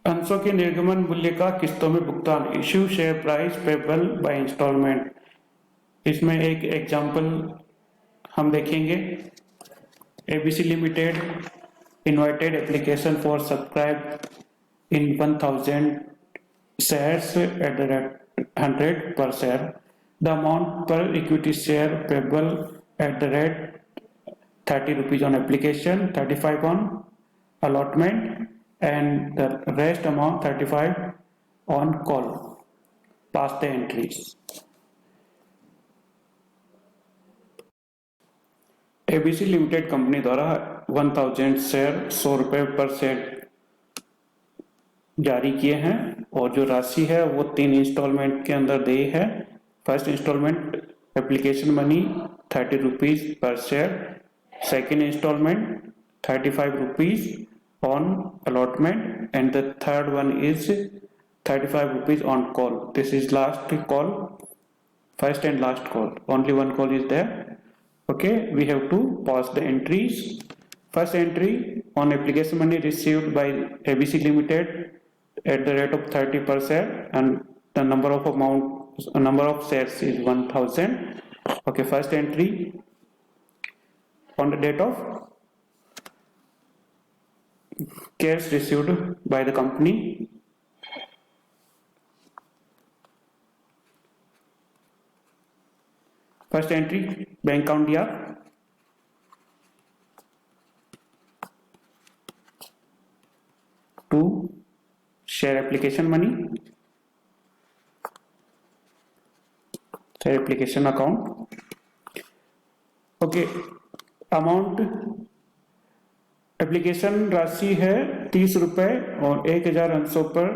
अंशों के निर्गमन मूल्य का किस्तों में भुगतान, issue share price payable by instalment. इसमें एक एग्जांपल हम देखेंगे। ABC limited invited application for subscribe in 1000 shares at the rate 100 per share. The amount per equity share payable at the rate 30 rupees on application, 35 on allotment, and the rest amount 35 on call. Pass the entries. ABC limited company द्वारा 1000 share 100 रुपये पर share जारी किए हैं और जो राशि है वो 3 इंस्टॉलमेंट के अंदर दी है। First instalment application money 30 rupees per share, second instalment 35 rupees on allotment, and the third one is 35 rupees on call. This is last call, first and last call. Only one call is there. Okay, we have to pause the entries. First entry on application money received by ABC Limited at the rate of 30 per share, and the number of shares is 1000. Okay, first entry on the date of cash received by the company. First entry bank account year, to share application money, share application account. Okay, amount application राशि है 30 रुपए और 1000 अंशों पर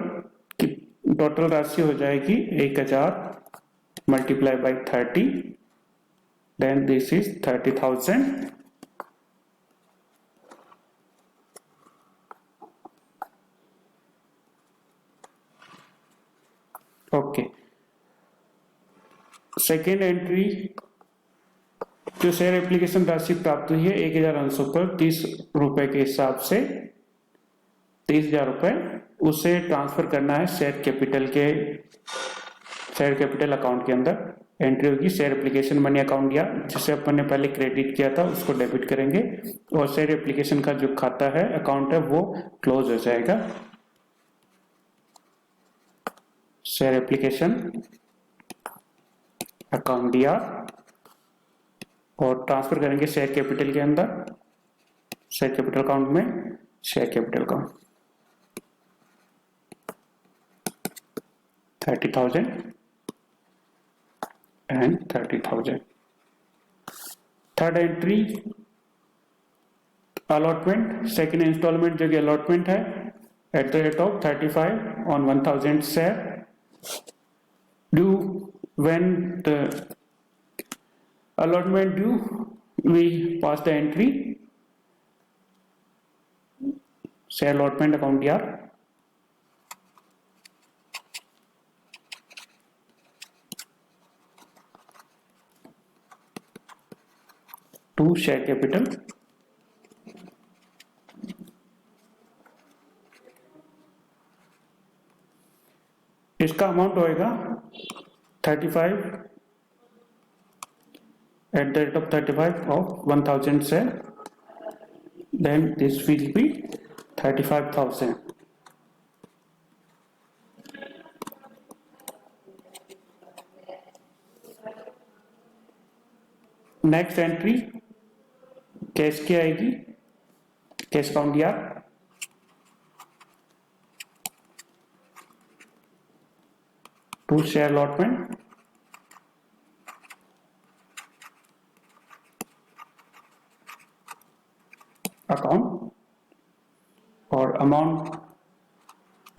total राशि हो जाएगी 1000 multiply by 30, then this is 30,000. Okay, second entry जो शेयर एप्लीकेशन राशि प्राप्त हुई है 1000 अंशों पर 30 रुपए के हिसाब से 30,000 रुपए उसे ट्रांसफर करना है शेयर कैपिटल अकाउंट के अंदर। एंट्री होगी शेयर एप्लीकेशन मनी अकाउंट या जिसे अपन ने पहले क्रेडिट किया था उसको डेबिट करेंगे और शेयर एप्लीकेशन का जो खाता है अकाउंट है वो क्लोज हो जाएगा। शेयर एप्लीकेशन अकाउंट दिया और ट्रांसफर करेंगे शेयर कैपिटल के अंदर, शेयर कैपिटल अकाउंट में share capital account 30,000 and 30,000. Third entry allotment, second instalment जो कि अलॉटमेंट है at the rate of 35 on 1000 share due when the allotment due we pass the entry share allotment account year to share capital इसका amount होएगा 35 at the rate of 35 of 1000 share, then this will be 35,000. Next entry cash की आएगी, cash count यार to share allotment account और amount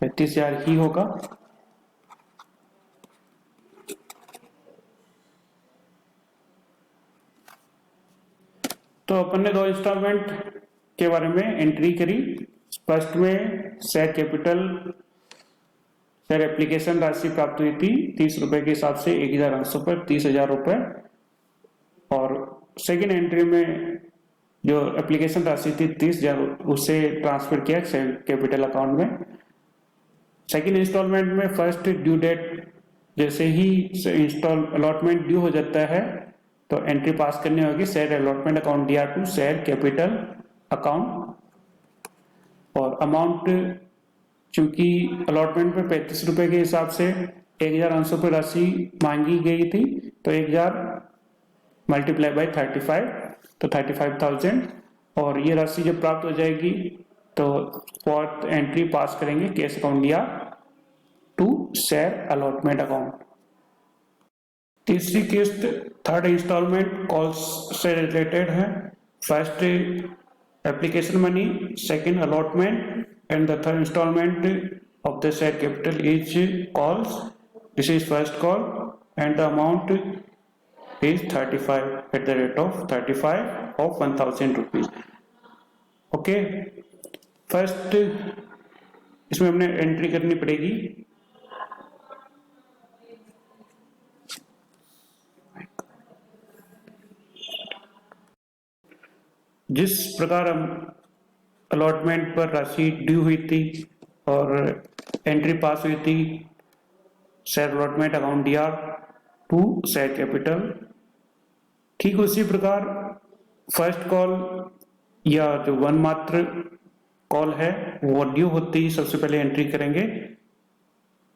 35,000 ही होगा। तो अपन ने 2 instalment के बारे में एंट्री करी। फर्स्ट में शेयर कैपिटल शेयर एप्लीकेशन राशि प्राप्त हुई थी 30 रुपए के हिसाब से 1000 अंशों पर 30,000 रुपए, और सेकेंड एंट्री में जो एप्लीकेशन राशि थी 30,000 उसे ट्रांसफर किया शेयर कैपिटल अकाउंट में सेकेंड इंस्टॉलमेंट में फर्स्ट ड्यू डेट जैसे ही इंस्टॉल अलॉटमेंट ड्यू हो जाता है तो एंट्री पास करनी होगी share allotment account DR to share capital account, और अमाउंट चूंकि अलॉटमेंट में 35 रुपए के हिसाब से 1800 पर राशि मांगी गई थी तो 1000 मल्टीप्लाई बाई 35 तो 35,000, और ये राशि जब प्राप्त हो जाएगी तो फोर्थ एंट्री पास करेंगे cash account DR to share allotment account. तीसरी किस्त थर्ड इंस्टॉलमेंट कॉल्स से रिलेटेड है। First application money, second allotment and the third instalment of the share capital is calls. This is first call and the amount is 35 at the rate of 35 of 1000 rupees. Okay, first इसमें हमने entry करनी पड़ेगी। जिस प्रकार हम allotment पर राशि due हुई थी और एंट्री पास हुई थी share allotment account DR to share capital, ठीक उसी प्रकार फर्स्ट कॉल या जो वन मात्र कॉल है वो ड्यू होती सबसे पहले एंट्री करेंगे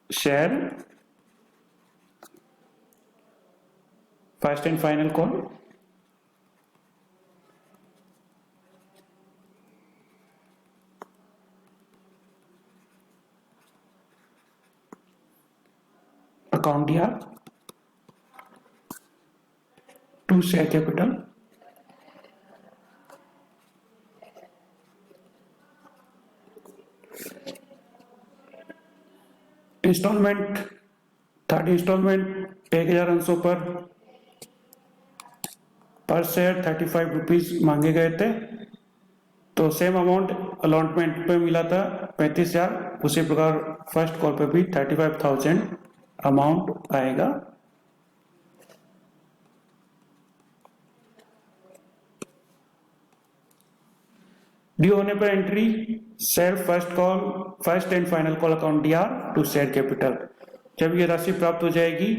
share first and final call, account DR to share capital, instalment third instalment 1800 per share 35 rupees मांगे गए थे, तो सेम अमाउंट अलॉटमेंट पे मिला था 35,000, उसी प्रकार फर्स्ट कॉल पे भी 35,000 अमाउंट आएगा। ड्यू होने पर entry share first and final call account DR to share capital. जब ये राशि प्राप्त हो जाएगी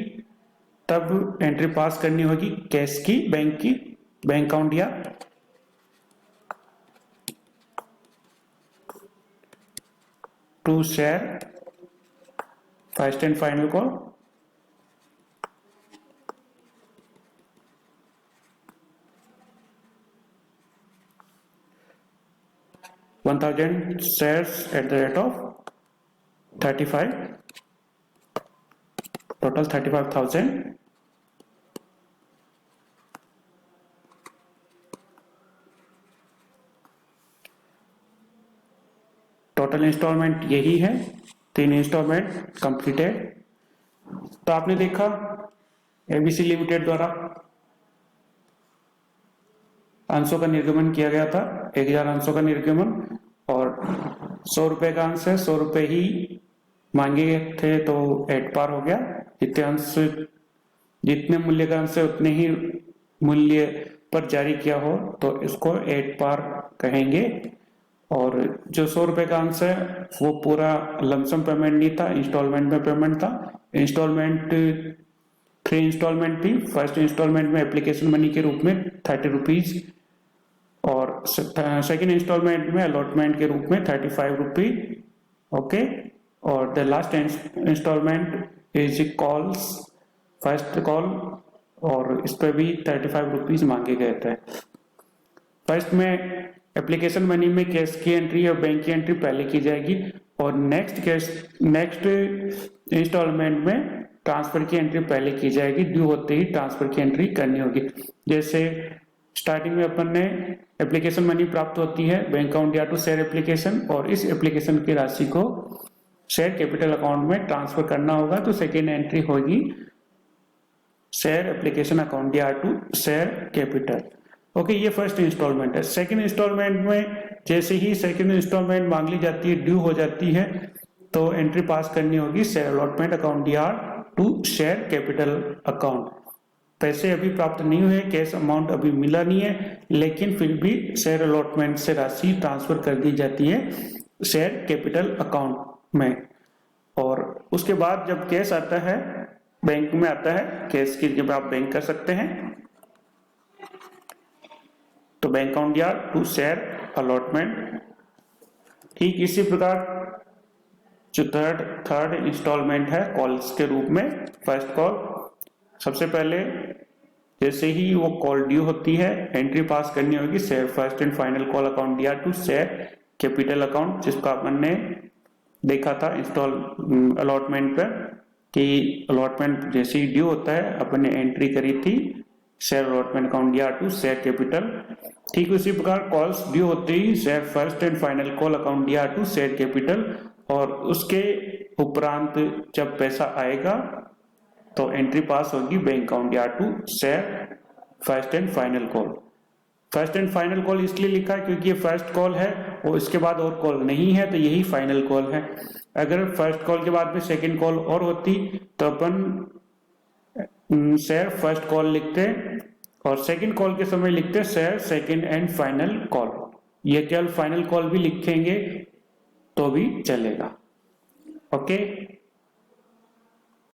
तब एंट्री पास करनी होगी कैश की, bank account DR to share first and final call, $1,000 shares at the rate of 35, total 35,000। Total instalment यही है, 3 इंस्टॉलमेंट कंप्लीटेड। तो आपने देखा ABC लिमिटेड द्वारा अंशों का निर्गमन किया गया था, 1000 अंशों का निर्गमन, और 100 रुपए का अंश है, 100 रुपए ही मांगे थे तो एट पार हो गया। जितने मूल्य का अंश है उतने ही मूल्य पर जारी किया हो तो इसको एट पार कहेंगे। और जो 100 रुपए का अंश है वो पूरा लमसम पेमेंट नहीं था, इंस्टॉलमेंट में पेमेंट था। इंस्टॉलमेंट 3 इंस्टॉलमेंट थी। फर्स्ट इंस्टॉलमेंट में एप्लीकेशन मनी के रूप में 30 रुपीज, और सेकेंड इंस्टॉलमेंट में अलॉटमेंट के रूप में 35 रुपीज। ओके, और the last instalment is calls, first call, और इस पर भी 35 रुपीज मांगे गए थे। फर्स्ट में एप्लीकेशन मनी में कैश की एंट्री और बैंक की एंट्री पहले की जाएगी, और नेक्स्ट इंस्टॉलमेंट में ट्रांसफर की एंट्री पहले की जाएगी। ड्यू होते ही ट्रांसफर की एंट्री करनी होगी। जैसे स्टार्टिंग में अपन ने एप्लीकेशन मनी प्राप्त होती है बैंक अकाउंट या टू शेयर एप्लीकेशन, और इस एप्लीकेशन की राशि को शेयर कैपिटल अकाउंट में ट्रांसफर करना होगा, तो सेकेंड एंट्री होगी शेयर एप्लीकेशन अकाउंट या टू शेयर कैपिटल। ओके, ये फर्स्ट इंस्टॉलमेंट है। सेकंड इंस्टॉलमेंट में जैसे ही सेकंड इंस्टॉलमेंट मांग ली जाती है, ड्यू हो जाती है, तो एंट्री पास करनी होगी share allotment account DR to share capital account. पैसे अभी प्राप्त नहीं हुए, कैश अमाउंट अभी मिला नहीं है, लेकिन फिर भी शेयर अलॉटमेंट से राशि ट्रांसफर कर दी जाती है शेयर कैपिटल अकाउंट में। और उसके बाद जब कैश आता है बैंक में आता है, कैश की जब आप बैंक कर सकते हैं तो बैंक अकाउंट या टू शेयर अलॉटमेंट। ठीक इसी प्रकार जो थर्ड इंस्टॉलमेंट है कॉल्स के रूप में, फर्स्ट कॉल, सबसे पहले जैसे ही वो कॉल ड्यू होती है एंट्री पास करनी होगी share first and final call account या टू शेयर कैपिटल अकाउंट, जिसको अपन ने देखा था इंस्टॉल अलॉटमेंट पर कि अलॉटमेंट जैसे ही ड्यू होता है अपन ने एंट्री करी थी शेयर अलॉटमेंट अकाउंट या टू शेयर कैपिटल। ठीक उसी प्रकार कॉल्स ड्यू होते ही share first and final call account या टू शेयर कैपिटल, और उसके उपरांत जब पैसा आएगा तो एंट्री पास होगी बैंक अकाउंट या to share first and final call. First and final call इसलिए लिखा है क्योंकि ये फर्स्ट कॉल है और इसके बाद और कॉल नहीं है तो यही फाइनल कॉल है। अगर फर्स्ट कॉल के बाद में सेकंड कॉल और होती तो अपन शेयर फर्स्ट कॉल लिखते और सेकंड कॉल के समय लिखते share second and final call. ये केवल फाइनल कॉल भी लिखेंगे तो भी चलेगा। ओके।